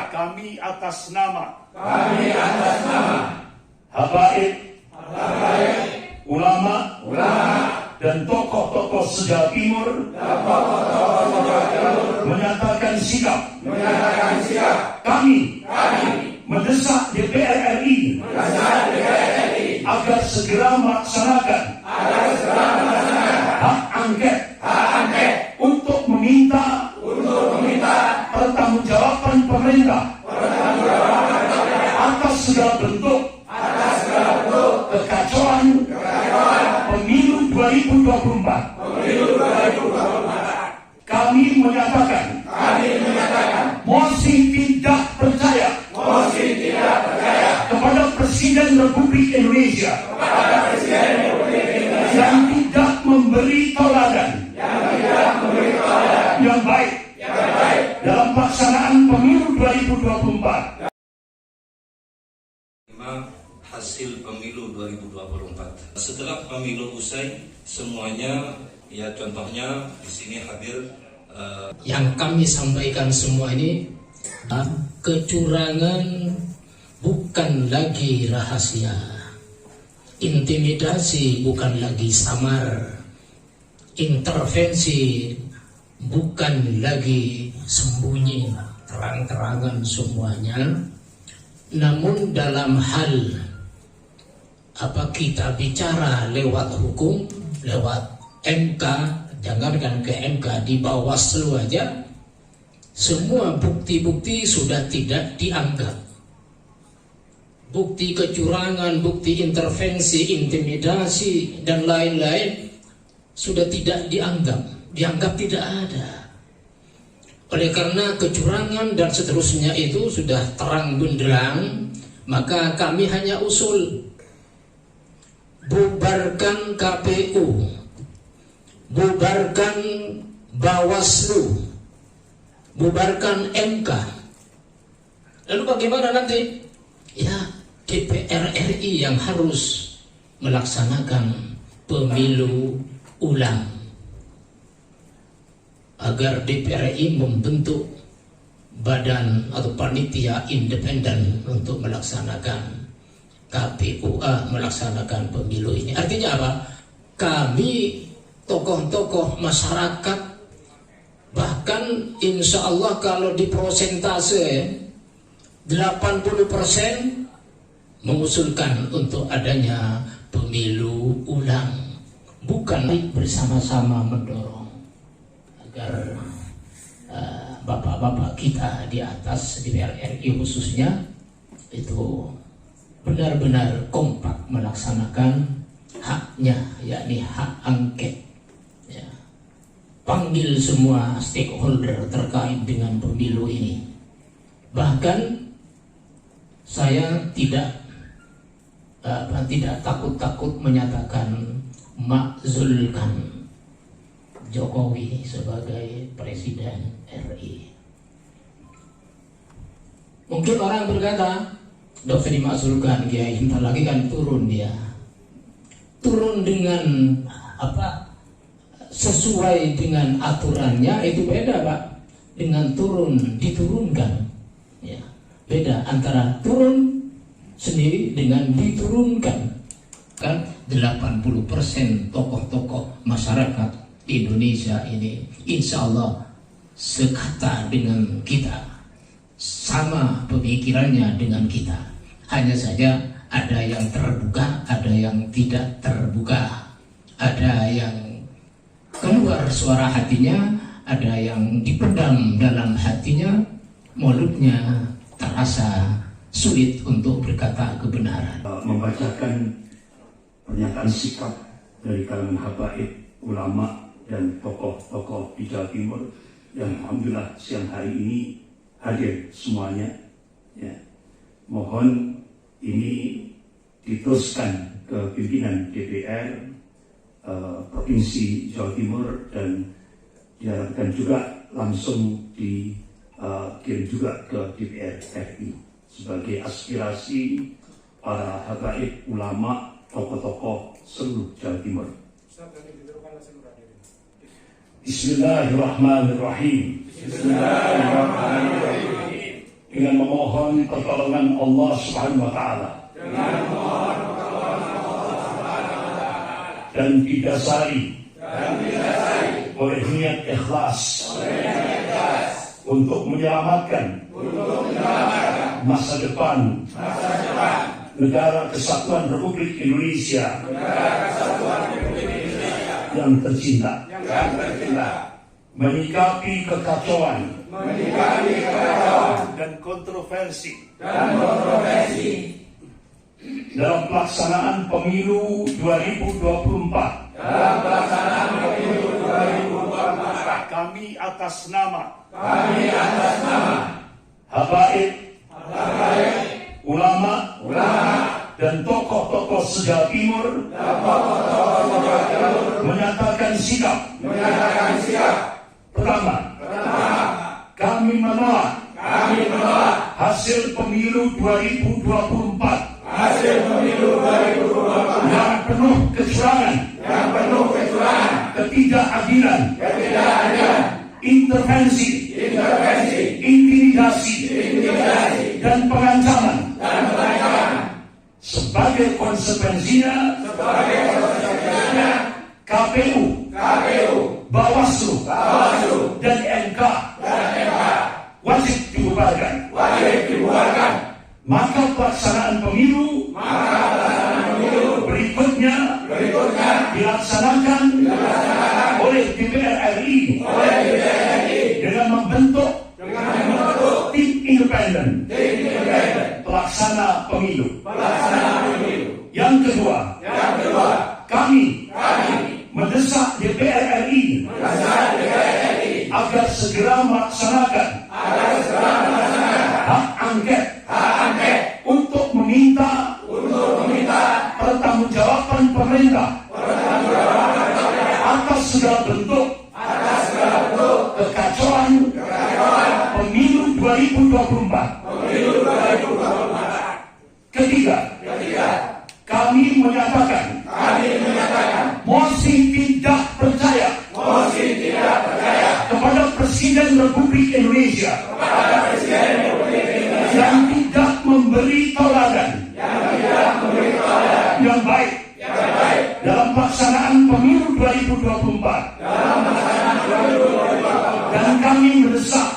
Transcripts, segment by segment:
Kami atas nama habaib, ulama, dan tokoh-tokoh se-Jawa Timur menyatakan sikap kami mendesak DPR RI agar segera melaksanakan hak angket untuk meminta pertanggungjawaban pemerintah atas segala bentuk kekacauan pemilu 2024. Kami menyatakan mosi tidak percaya kepada Presiden Republik Indonesia yang tidak memberi tauladan yang baik dalam pelaksanaan pemilu 2024. Hasil pemilu 2024. Setelah pemilu usai, semuanya ya contohnya di sini hadir. Yang kami sampaikan semua ini, kecurangan bukan lagi rahasia, intimidasi bukan lagi samar, intervensi bukan lagi sembunyi, terang-terangan semuanya. Namun dalam hal kita bicara lewat hukum, lewat MK, jangankan ke MK, di Bawaslu aja, semua bukti-bukti sudah tidak dianggap. Bukti kecurangan, bukti intervensi, intimidasi, dan lain-lain sudah tidak dianggap tidak ada. Oleh karena kecurangan dan seterusnya itu sudah terang benderang, maka kami hanya usul bubarkan KPU, bubarkan Bawaslu, bubarkan MK. Lalu bagaimana nanti? Ya, DPR RI yang harus melaksanakan pemilu ulang. Agar DPR RI membentuk badan atau panitia independen untuk melaksanakan KPUA, melaksanakan pemilu ini. Artinya apa? Kami tokoh-tokoh masyarakat, bahkan insya Allah kalau di prosentase 80% mengusulkan untuk adanya pemilu ulang. Bukan bersama-sama mendorong agar bapak-bapak kita di atas DPR RI khususnya itu benar-benar kompak melaksanakan haknya, yakni hak angket. Ya. Panggil semua stakeholder terkait dengan pemilu ini. Bahkan saya tidak takut-takut menyatakan makzulkan Jokowi sebagai Presiden RI. Mungkin orang berkata, tidak usah dimakzulkan Kiai, sebentar lagi kan turun dia. Turun dengan sesuai dengan aturannya itu beda Pak. Dengan diturunkan. Ya, beda antara turun sendiri dengan diturunkan. Kan 80% tokoh-tokoh masyarakat Indonesia ini insya Allah sekata dengan kita, sama pemikirannya dengan kita. Hanya saja ada yang terbuka, ada yang tidak terbuka, ada yang keluar suara hatinya, ada yang dipendam dalam hatinya, mulutnya terasa sulit untuk berkata kebenaran. Membacakan pernyataan sikap dari kalangan habaib, ulama, dan tokoh-tokoh di Jawa Timur yang alhamdulillah siang hari ini hadir semuanya. Ya. Mohon ini diteruskan ke pimpinan DPR Provinsi Jawa Timur dan diharapkan juga langsung dikirim juga ke DPR RI sebagai aspirasi para habaib, ulama, tokoh-tokoh seluruh Jawa Timur. Bismillahirrahmanirrahim. dengan memohon pertolongan Allah Subhanahu wa taala. Dan didasari oleh niat ikhlas untuk menyelamatkan masa depan negara kesatuan Republik Indonesia yang tercinta, menyikapi kekacauan dan kontroversi dalam pelaksanaan pemilu 2024. kami atas nama Habaib, ulama, dan tokoh-tokoh se-Jawa Timur menyatakan sikap. Pertama, kami menolak hasil pemilu 2024 yang penuh kecurangan, ketidakadilan, intervensi, intimidasi, dan pengancaman. Sebagai konsekuensinya, KPU, Bawaslu, dan MK wajib dibubarkan. Maka pelaksanaan pemilu berikutnya dilaksanakan oleh DPR RI dengan membentuk tim independen pelaksana pemilu. Yang kedua, kami mendesak DPR RI agar segera melaksanakan hak angket untuk meminta pertanggungjawaban pemerintah atas segala bentuk kekacauan pemilu 2024. Ketiga, kami menyatakan mosi tidak percaya kepada Presiden Republik Indonesia yang tidak memberi tauladan yang baik dalam pelaksanaan pemilu 2024. Dan kami mendesak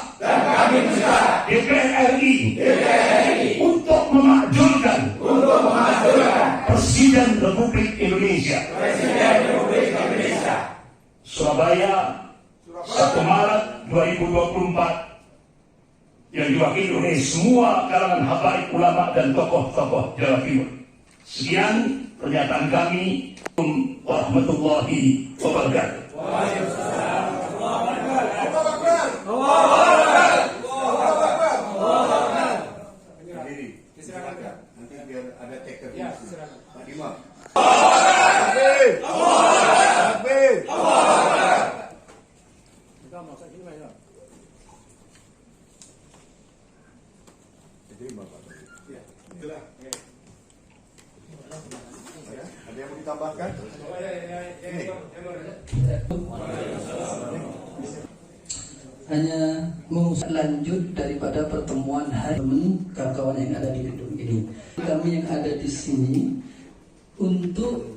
DPR RI untuk memakzulkan Presiden Republik Indonesia. Surabaya, 1 Maret 2024, yang diwakili oleh semua kalangan habaib, ulama, dan tokoh-tokoh Jawa Timur. Sekian pernyataan kami. Assalamualaikum warahmatullahi wabarakatuh. Nanti biar ada take Pak Imam. Ada yang mau ditambahkan? Hanya mengusut lanjut daripada pertemuan hari kawan-kawan yang ada di gedung ini. Kami yang ada di sini untuk